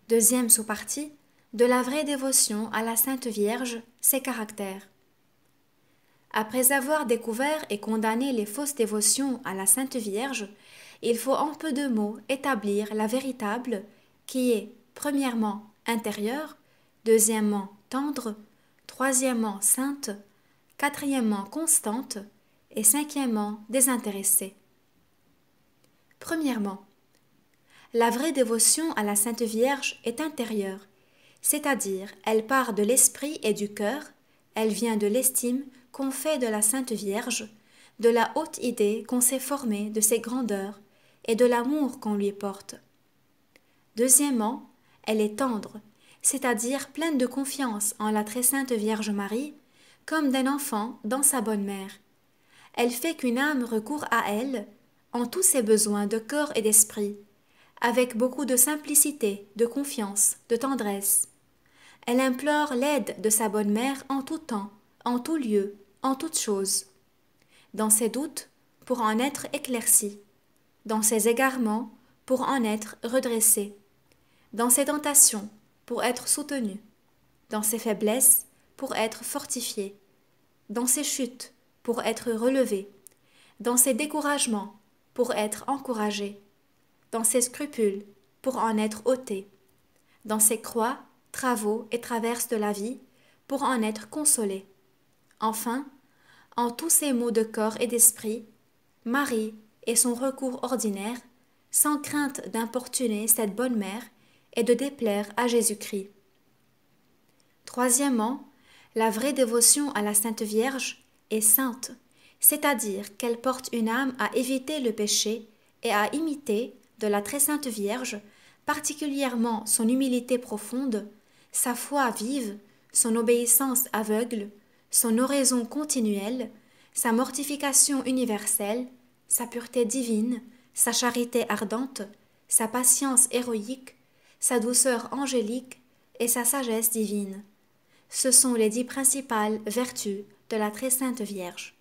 Deuxième sous-partie de la vraie dévotion à la Sainte Vierge, ses caractères. Après avoir découvert et condamné les fausses dévotions à la Sainte Vierge, il faut en peu de mots établir la véritable, qui est, premièrement, intérieure, deuxièmement, tendre, troisièmement, sainte, quatrièmement, constante, et cinquièmement, désintéressée. Premièrement, la vraie dévotion à la Sainte Vierge est intérieure, c'est-à-dire elle part de l'esprit et du cœur, elle vient de l'estime qu'on fait de la Sainte Vierge, de la haute idée qu'on s'est formée de ses grandeurs et de l'amour qu'on lui porte. Deuxièmement, elle est tendre, c'est-à-dire pleine de confiance en la très sainte Vierge Marie, comme d'un enfant dans sa bonne mère. Elle fait qu'une âme recourt à elle, en tous ses besoins de corps et d'esprit, avec beaucoup de simplicité, de confiance, de tendresse. Elle implore l'aide de sa bonne mère en tout temps, en tout lieu, en toute chose. Dans ses doutes, pour en être éclaircie. Dans ses égarements, pour en être redressée. Dans ses tentations, pour être soutenue. Dans ses faiblesses, pour être fortifiée. Dans ses chutes, pour être relevée. Dans ses découragements, pour être encouragée. Dans ses scrupules, pour en être ôtée. Dans ses croix, travaux et traverses de la vie, pour en être consolée. Enfin, en tous ses maux de corps et d'esprit, Marie et son recours ordinaire, sans crainte d'importuner cette bonne mère et de déplaire à Jésus-Christ. Troisièmement, la vraie dévotion à la Sainte Vierge est sainte, c'est-à-dire qu'elle porte une âme à éviter le péché et à imiter de la très sainte Vierge, particulièrement son humilité profonde, sa foi vive, son obéissance aveugle, son oraison continuelle, sa mortification universelle, sa pureté divine, sa charité ardente, sa patience héroïque, sa douceur angélique et sa sagesse divine. Ce sont les 10 principales vertus de la très sainte Vierge.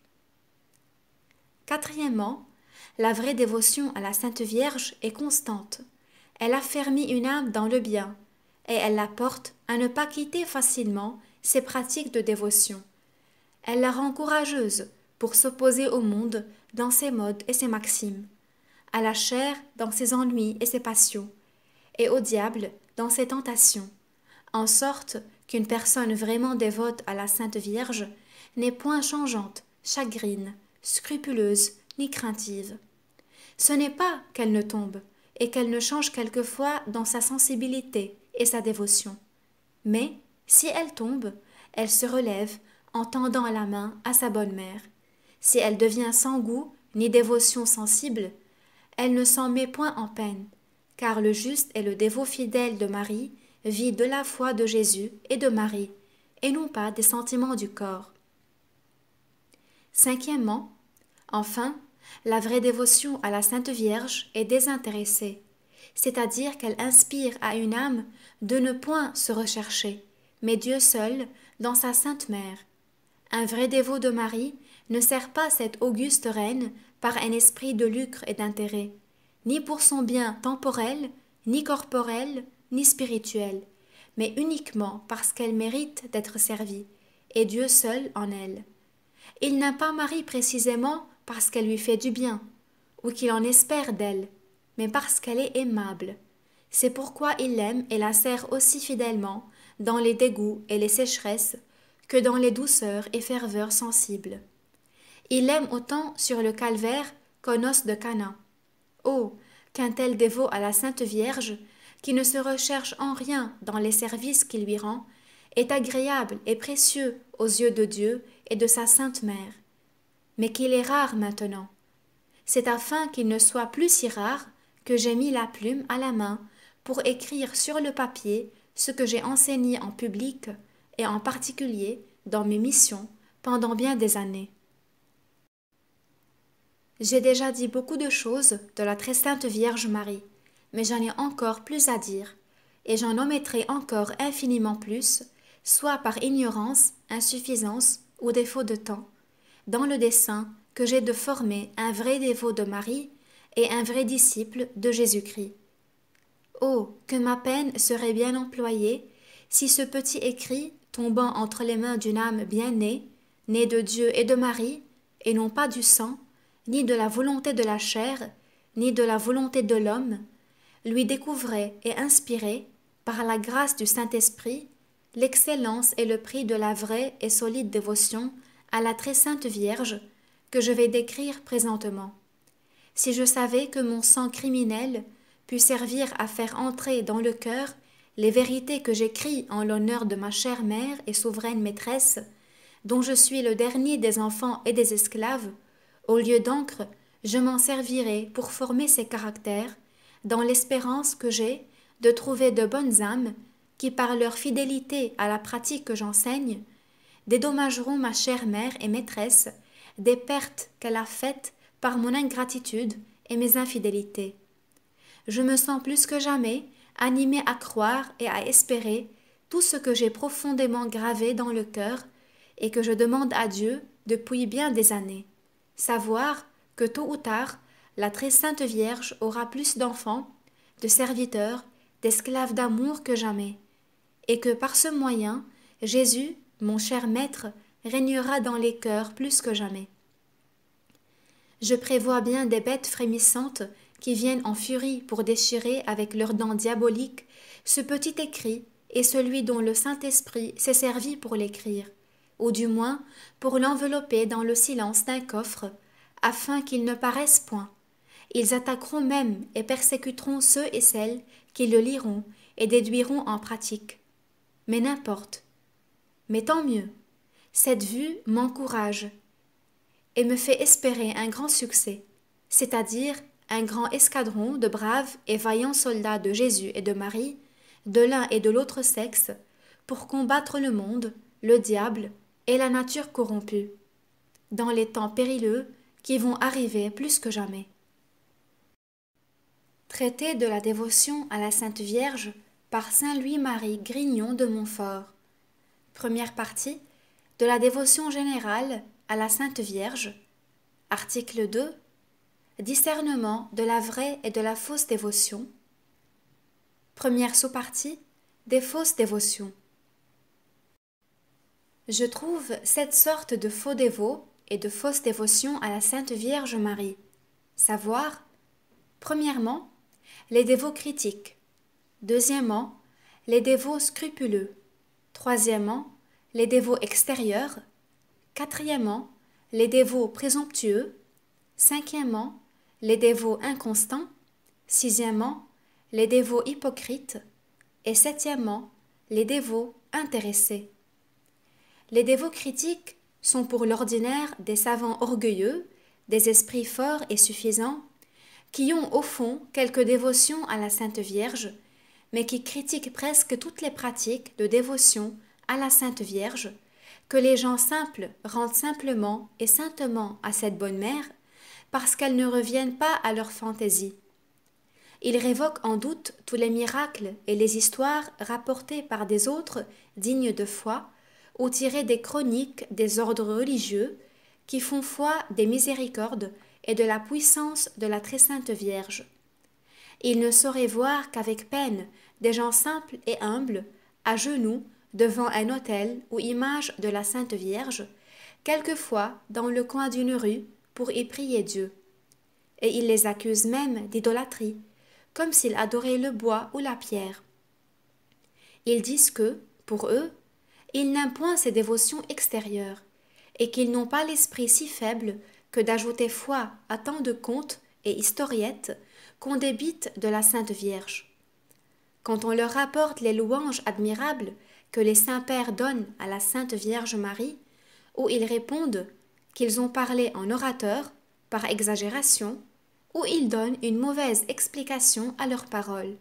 Quatrièmement, la vraie dévotion à la Sainte Vierge est constante. Elle affermit une âme dans le bien, et elle la porte à ne pas quitter facilement ses pratiques de dévotion. Elle la rend courageuse pour s'opposer au monde dans ses modes et ses maximes, à la chair dans ses ennuis et ses passions, et au diable dans ses tentations, en sorte qu'une personne vraiment dévote à la Sainte Vierge n'est point changeante, chagrine, scrupuleuse ni craintive. Ce n'est pas qu'elle ne tombe et qu'elle ne change quelquefois dans sa sensibilité et sa dévotion, mais si elle tombe, elle se relève en tendant la main à sa bonne mère. Si elle devient sans goût ni dévotion sensible, elle ne s'en met point en peine, car le juste et le dévot fidèle de Marie vit de la foi de Jésus et de Marie, et non pas des sentiments du corps. Cinquièmement, enfin, la vraie dévotion à la Sainte Vierge est désintéressée, c'est-à-dire qu'elle inspire à une âme de ne point se rechercher, mais Dieu seul dans sa Sainte Mère. Un vrai dévot de Marie ne sert pas cette auguste reine par un esprit de lucre et d'intérêt, ni pour son bien temporel, ni corporel, ni spirituel, mais uniquement parce qu'elle mérite d'être servie, et Dieu seul en elle. Il n'aime pas Marie précisément parce qu'elle lui fait du bien, ou qu'il en espère d'elle, mais parce qu'elle est aimable. C'est pourquoi il l'aime et la sert aussi fidèlement dans les dégoûts et les sécheresses que dans les douceurs et ferveurs sensibles. Il l'aime autant sur le calvaire qu'au noces de Cana. Oh, qu'un tel dévot à la Sainte Vierge, qui ne se recherche en rien dans les services qu'il lui rend, est agréable et précieux aux yeux de Dieu et de sa Sainte Mère. Mais qu'il est rare maintenant. C'est afin qu'il ne soit plus si rare que j'ai mis la plume à la main pour écrire sur le papier ce que j'ai enseigné en public et en particulier dans mes missions pendant bien des années. J'ai déjà dit beaucoup de choses de la très sainte Vierge Marie, mais j'en ai encore plus à dire, et j'en omettrai encore infiniment plus, soit par ignorance, insuffisance ou défaut de temps, dans le dessein que j'ai de former un vrai dévot de Marie et un vrai disciple de Jésus-Christ. Oh, que ma peine serait bien employée si ce petit écrit, tombant entre les mains d'une âme bien née, née de Dieu et de Marie, et non pas du sang, ni de la volonté de la chair, ni de la volonté de l'homme, lui découvrait et inspirait, par la grâce du Saint-Esprit, l'excellence et le prix de la vraie et solide dévotion à la très sainte Vierge que je vais décrire présentement. Si je savais que mon sang criminel pût servir à faire entrer dans le cœur les vérités que j'écris en l'honneur de ma chère mère et souveraine maîtresse, dont je suis le dernier des enfants et des esclaves, au lieu d'encre, je m'en servirai pour former ces caractères, dans l'espérance que j'ai de trouver de bonnes âmes qui, par leur fidélité à la pratique que j'enseigne, dédommageront ma chère mère et maîtresse des pertes qu'elle a faites par mon ingratitude et mes infidélités. Je me sens plus que jamais animée à croire et à espérer tout ce que j'ai profondément gravé dans le cœur et que je demande à Dieu depuis bien des années. Savoir que tôt ou tard, la très sainte Vierge aura plus d'enfants, de serviteurs, d'esclaves d'amour que jamais, et que par ce moyen, Jésus, mon cher Maître, régnera dans les cœurs plus que jamais. Je prévois bien des bêtes frémissantes qui viennent en furie pour déchirer avec leurs dents diaboliques ce petit écrit et celui dont le Saint-Esprit s'est servi pour l'écrire, ou du moins pour l'envelopper dans le silence d'un coffre, afin qu'il ne paraisse point. Ils attaqueront même et persécuteront ceux et celles qui le liront et déduiront en pratique. Mais n'importe. Mais tant mieux. Cette vue m'encourage et me fait espérer un grand succès, c'est-à-dire un grand escadron de braves et vaillants soldats de Jésus et de Marie, de l'un et de l'autre sexe, pour combattre le monde, le diable et la nature corrompue, dans les temps périlleux qui vont arriver plus que jamais. Traité de la dévotion à la Sainte Vierge par Saint Louis-Marie Grignon de Montfort. Première partie de la dévotion générale à la Sainte Vierge. Article 2. Discernement de la vraie et de la fausse dévotion. Première sous-partie des fausses dévotions. Je trouve cette sorte de faux dévots et de fausses dévotions à la Sainte Vierge Marie, savoir, premièrement, les dévots critiques, deuxièmement, les dévots scrupuleux, troisièmement, les dévots extérieurs, quatrièmement, les dévots présomptueux, cinquièmement, les dévots inconstants, sixièmement, les dévots hypocrites, et septièmement, les dévots intéressés. Les dévots critiques sont pour l'ordinaire des savants orgueilleux, des esprits forts et suffisants, qui ont au fond quelque dévotion à la Sainte Vierge, mais qui critiquent presque toutes les pratiques de dévotion à la Sainte Vierge, que les gens simples rendent simplement et saintement à cette bonne mère, parce qu'elles ne reviennent pas à leur fantaisie. Ils révoquent en doute tous les miracles et les histoires rapportées par des autres dignes de foi, ou tirées des chroniques des ordres religieux, qui font foi des miséricordes et de la puissance de la très sainte Vierge. Ils ne sauraient voir qu'avec peine des gens simples et humbles, à genoux, devant un autel ou image de la Sainte Vierge, quelquefois dans le coin d'une rue, pour y prier Dieu. Et ils les accusent même d'idolâtrie, comme s'ils adoraient le bois ou la pierre. Ils disent que, pour eux, ils n'aiment point ces dévotions extérieures, et qu'ils n'ont pas l'esprit si faible que d'ajouter foi à tant de contes et historiettes qu'on débite de la Sainte Vierge. Quand on leur rapporte les louanges admirables que les saints-pères donnent à la Sainte Vierge Marie, où ils répondent qu'ils ont parlé en orateur, par exagération, ou ils donnent une mauvaise explication à leurs paroles.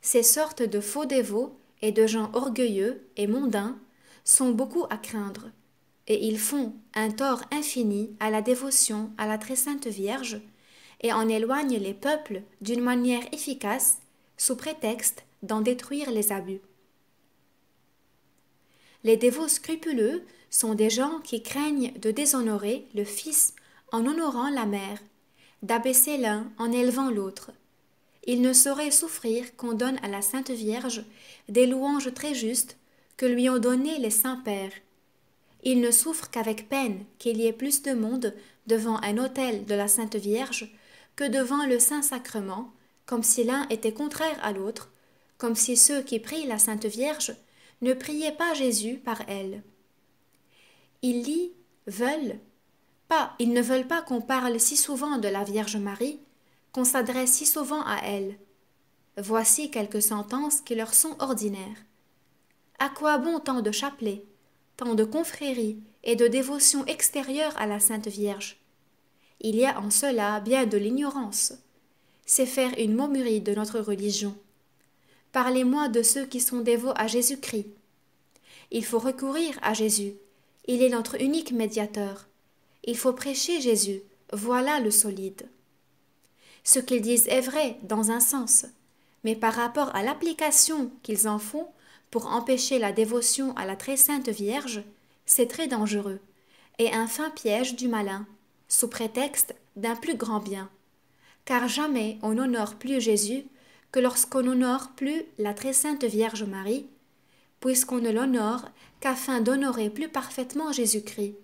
Ces sortes de faux dévots et de gens orgueilleux et mondains sont beaucoup à craindre, et ils font un tort infini à la dévotion à la très sainte Vierge, et en éloignent les peuples d'une manière efficace, sous prétexte d'en détruire les abus. Les dévots scrupuleux sont des gens qui craignent de déshonorer le Fils en honorant la Mère, d'abaisser l'un en élevant l'autre. Ils ne sauraient souffrir qu'on donne à la Sainte Vierge des louanges très justes que lui ont données les saints pères. Ils ne souffrent qu'avec peine qu'il y ait plus de monde devant un autel de la Sainte Vierge que devant le Saint-Sacrement, comme si l'un était contraire à l'autre, comme si ceux qui prient la Sainte Vierge ne priaient pas Jésus par elle. Ils ne veulent pas qu'on parle si souvent de la Vierge Marie, qu'on s'adresse si souvent à elle. Voici quelques sentences qui leur sont ordinaires. À quoi bon tant de chapelets, tant de confréries et de dévotions extérieures à la Sainte Vierge? Il y a en cela bien de l'ignorance. C'est faire une momerie de notre religion. Parlez-moi de ceux qui sont dévots à Jésus-Christ. Il faut recourir à Jésus. Il est notre unique médiateur. Il faut prêcher Jésus. Voilà le solide. Ce qu'ils disent est vrai dans un sens, mais par rapport à l'application qu'ils en font pour empêcher la dévotion à la très sainte Vierge, c'est très dangereux, et un fin piège du malin, sous prétexte d'un plus grand bien. Car jamais on n'honore plus Jésus que lorsqu'on n'honore plus la très sainte Vierge Marie, puisqu'on ne l'honore qu'afin d'honorer plus parfaitement Jésus-Christ,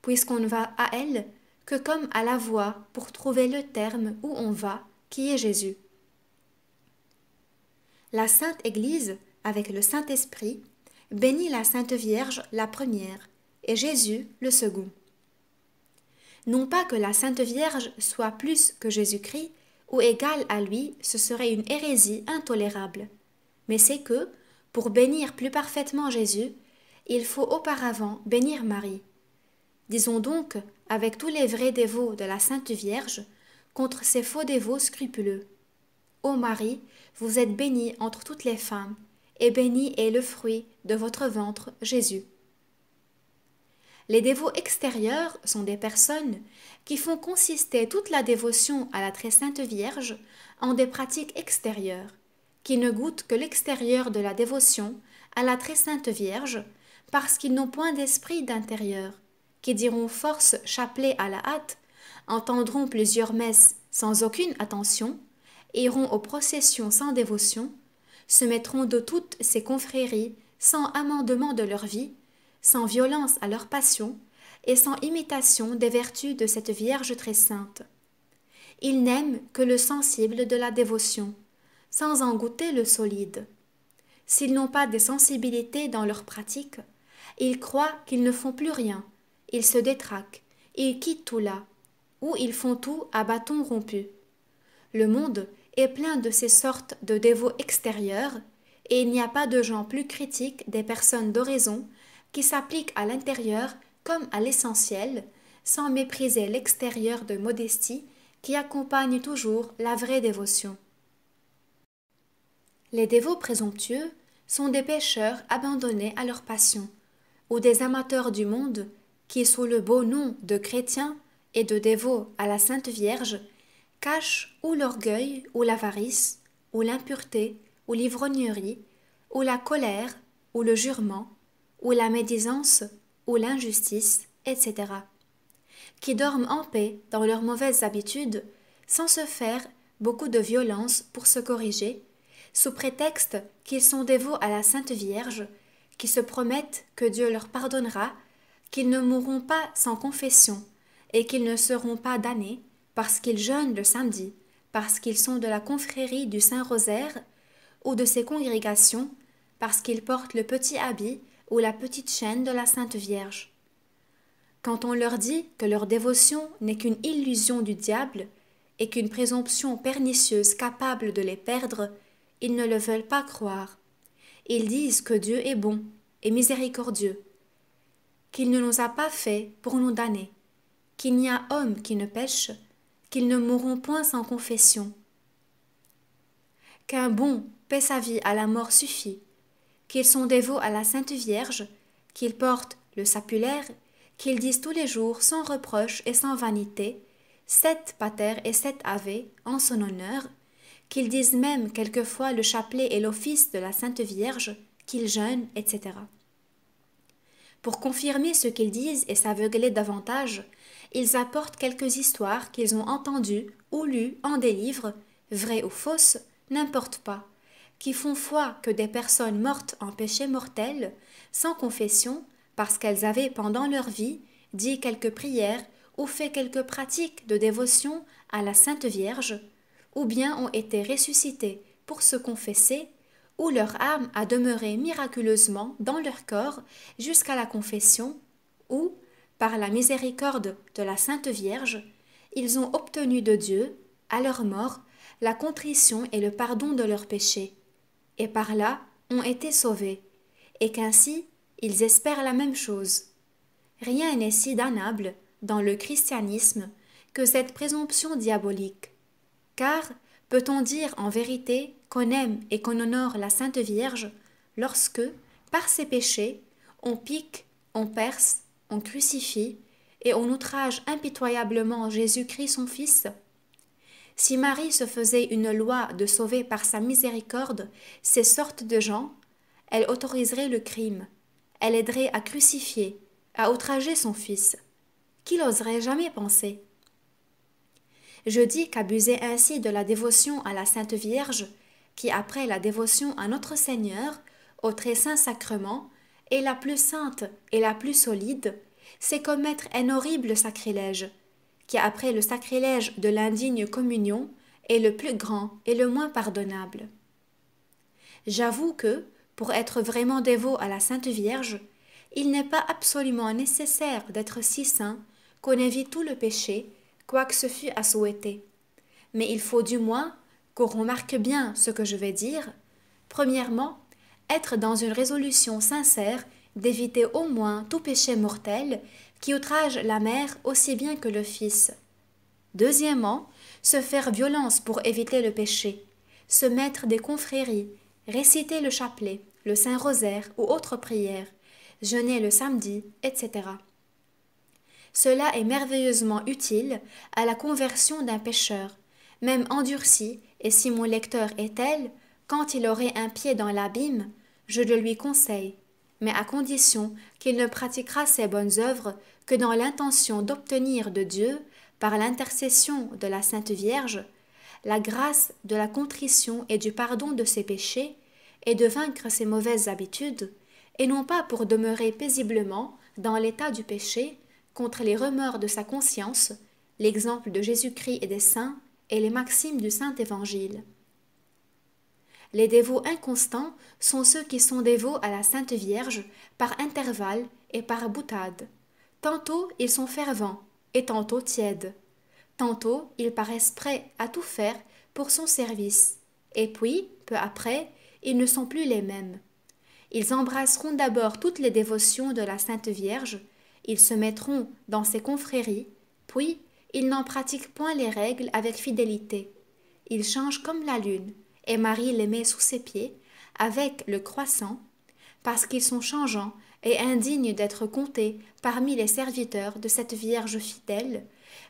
puisqu'on ne va à elle que comme à la voie pour trouver le terme où on va, qui est Jésus. La Sainte Église, avec le Saint-Esprit, bénit la Sainte Vierge la première et Jésus le second. Non pas que la Sainte Vierge soit plus que Jésus-Christ ou égale à lui, ce serait une hérésie intolérable, mais c'est que, pour bénir plus parfaitement Jésus, il faut auparavant bénir Marie. Disons donc, avec tous les vrais dévots de la Sainte Vierge, contre ces faux dévots scrupuleux. Ô Marie, vous êtes bénie entre toutes les femmes, et béni est le fruit de votre ventre, Jésus. Les dévots extérieurs sont des personnes qui font consister toute la dévotion à la très sainte Vierge en des pratiques extérieures, qui ne goûtent que l'extérieur de la dévotion à la très sainte Vierge, parce qu'ils n'ont point d'esprit d'intérieur, qui diront force chapelet à la hâte, entendront plusieurs messes sans aucune attention, iront aux processions sans dévotion, se mettront de toutes ces confréries sans amendement de leur vie, sans violence à leur passion et sans imitation des vertus de cette Vierge très sainte. Ils n'aiment que le sensible de la dévotion, sans en goûter le solide. S'ils n'ont pas de sensibilité dans leur pratique, ils croient qu'ils ne font plus rien, ils se détraquent, ils quittent tout là, ou ils font tout à bâton rompu. Le monde est plein de ces sortes de dévots extérieurs, et il n'y a pas de gens plus critiques des personnes d'oraison qui s'appliquent à l'intérieur comme à l'essentiel, sans mépriser l'extérieur de modestie qui accompagne toujours la vraie dévotion. Les dévots présomptueux sont des pécheurs abandonnés à leur passion, ou des amateurs du monde qui, sous le beau nom de chrétiens et de dévots à la Sainte Vierge, cachent ou l'orgueil, ou l'avarice, ou l'impureté, ou l'ivrognerie, ou la colère, ou le jurement, ou la médisance, ou l'injustice, etc., qui dorment en paix dans leurs mauvaises habitudes, sans se faire beaucoup de violence pour se corriger, sous prétexte qu'ils sont dévots à la Sainte Vierge, qui se promettent que Dieu leur pardonnera, qu'ils ne mourront pas sans confession, et qu'ils ne seront pas damnés, parce qu'ils jeûnent le samedi, parce qu'ils sont de la confrérie du Saint-Rosaire, ou de ses congrégations, parce qu'ils portent le petit habit ou la petite chaîne de la Sainte Vierge. Quand on leur dit que leur dévotion n'est qu'une illusion du diable et qu'une présomption pernicieuse capable de les perdre, ils ne le veulent pas croire. Ils disent que Dieu est bon et miséricordieux, qu'il ne nous a pas fait pour nous damner, qu'il n'y a homme qui ne pêche, qu'ils ne mourront point sans confession, qu'un bon paie sa vie à la mort suffit, qu'ils sont dévots à la Sainte Vierge, qu'ils portent le scapulaire, qu'ils disent tous les jours sans reproche et sans vanité 7 pater et 7 ave en son honneur, qu'ils disent même quelquefois le chapelet et l'office de la Sainte Vierge, qu'ils jeûnent, etc. Pour confirmer ce qu'ils disent et s'aveugler davantage, ils apportent quelques histoires qu'ils ont entendues ou lues en des livres, vraies ou fausses, n'importe pas, qui font foi que des personnes mortes en péché mortel, sans confession, parce qu'elles avaient pendant leur vie dit quelques prières ou fait quelques pratiques de dévotion à la Sainte Vierge, ou bien ont été ressuscitées pour se confesser, ou leur âme a demeuré miraculeusement dans leur corps jusqu'à la confession, ou, par la miséricorde de la Sainte Vierge, ils ont obtenu de Dieu, à leur mort, la contrition et le pardon de leurs péchés, et par là ont été sauvés, et qu'ainsi ils espèrent la même chose. Rien n'est si damnable dans le christianisme que cette présomption diabolique. Car peut-on dire en vérité qu'on aime et qu'on honore la Sainte Vierge lorsque, par ses péchés, on pique, on perce, on crucifie et on outrage impitoyablement Jésus-Christ son Fils? Si Marie se faisait une loi de sauver par sa miséricorde ces sortes de gens, elle autoriserait le crime, elle aiderait à crucifier, à outrager son Fils. Qui l'oserait jamais penser? Je dis qu'abuser ainsi de la dévotion à la Sainte Vierge, qui après la dévotion à notre Seigneur, au très saint sacrement, est la plus sainte et la plus solide, c'est commettre un horrible sacrilège, qui après le sacrilège de l'indigne communion est le plus grand et le moins pardonnable. J'avoue que, pour être vraiment dévot à la Sainte Vierge, il n'est pas absolument nécessaire d'être si saint qu'on évite tout le péché, quoique ce fût à souhaiter. Mais il faut du moins qu'on remarque bien ce que je vais dire. Premièrement, être dans une résolution sincère d'éviter au moins tout péché mortel qui outrage la mère aussi bien que le fils. Deuxièmement, se faire violence pour éviter le péché, se mettre des confréries, réciter le chapelet, le Saint-Rosaire ou autres prières, jeûner le samedi, etc. Cela est merveilleusement utile à la conversion d'un pécheur, même endurci, et si mon lecteur est tel, quand il aurait un pied dans l'abîme, je le lui conseille, mais à condition qu'il ne pratiquera ses bonnes œuvres que dans l'intention d'obtenir de Dieu, par l'intercession de la Sainte Vierge, la grâce de la contrition et du pardon de ses péchés, et de vaincre ses mauvaises habitudes, et non pas pour demeurer paisiblement dans l'état du péché, contre les remords de sa conscience, l'exemple de Jésus-Christ et des saints, et les maximes du Saint-Évangile. Les dévots inconstants sont ceux qui sont dévots à la Sainte Vierge par intervalles et par boutade. Tantôt ils sont fervents et tantôt tièdes. Tantôt ils paraissent prêts à tout faire pour son service, et puis, peu après, ils ne sont plus les mêmes. Ils embrasseront d'abord toutes les dévotions de la Sainte Vierge, ils se mettront dans ses confréries, puis ils n'en pratiquent point les règles avec fidélité. Ils changent comme la lune, et Marie les met sous ses pieds, avec le croissant, parce qu'ils sont changeants et indignes d'être comptés parmi les serviteurs de cette Vierge fidèle,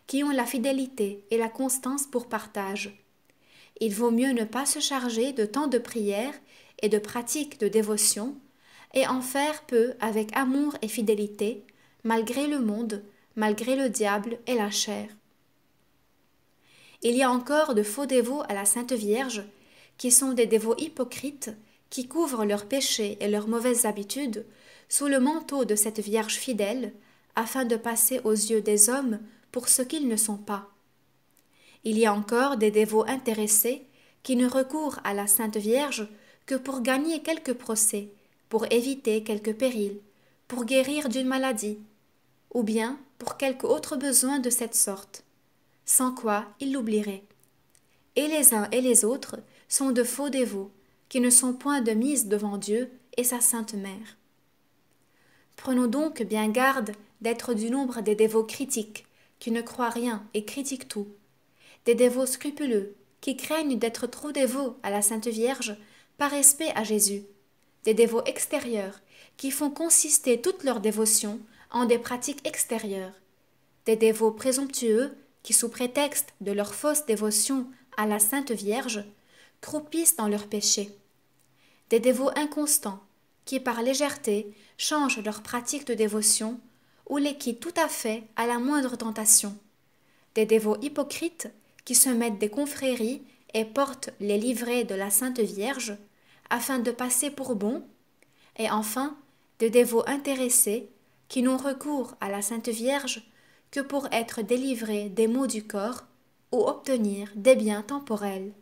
qui ont la fidélité et la constance pour partage. Il vaut mieux ne pas se charger de tant de prières et de pratiques de dévotion, et en faire peu avec amour et fidélité, malgré le monde, malgré le diable et la chair. Il y a encore de faux dévots à la Sainte Vierge, qui sont des dévots hypocrites, qui couvrent leurs péchés et leurs mauvaises habitudes sous le manteau de cette Vierge fidèle, afin de passer aux yeux des hommes pour ce qu'ils ne sont pas. Il y a encore des dévots intéressés, qui ne recourent à la Sainte Vierge que pour gagner quelques procès, pour éviter quelques périls, pour guérir d'une maladie. ou bien pour quelque autre besoin de cette sorte, sans quoi ils l'oublieraient. Et les uns et les autres sont de faux dévots, qui ne sont point de mise devant Dieu et sa Sainte Mère. Prenons donc bien garde d'être du nombre des dévots critiques, qui ne croient rien et critiquent tout, des dévots scrupuleux, qui craignent d'être trop dévots à la Sainte Vierge par respect à Jésus, des dévots extérieurs, qui font consister toute leur dévotion en des pratiques extérieures, des dévots présomptueux, qui sous prétexte de leur fausse dévotion à la Sainte Vierge, croupissent dans leurs péchés, des dévots inconstants, qui par légèreté changent leur pratique de dévotion ou les quittent tout à fait à la moindre tentation, des dévots hypocrites qui se mettent des confréries et portent les livrées de la Sainte Vierge afin de passer pour bons, et enfin des dévots intéressés qui n'ont recours à la Sainte Vierge que pour être délivrés des maux du corps ou obtenir des biens temporels.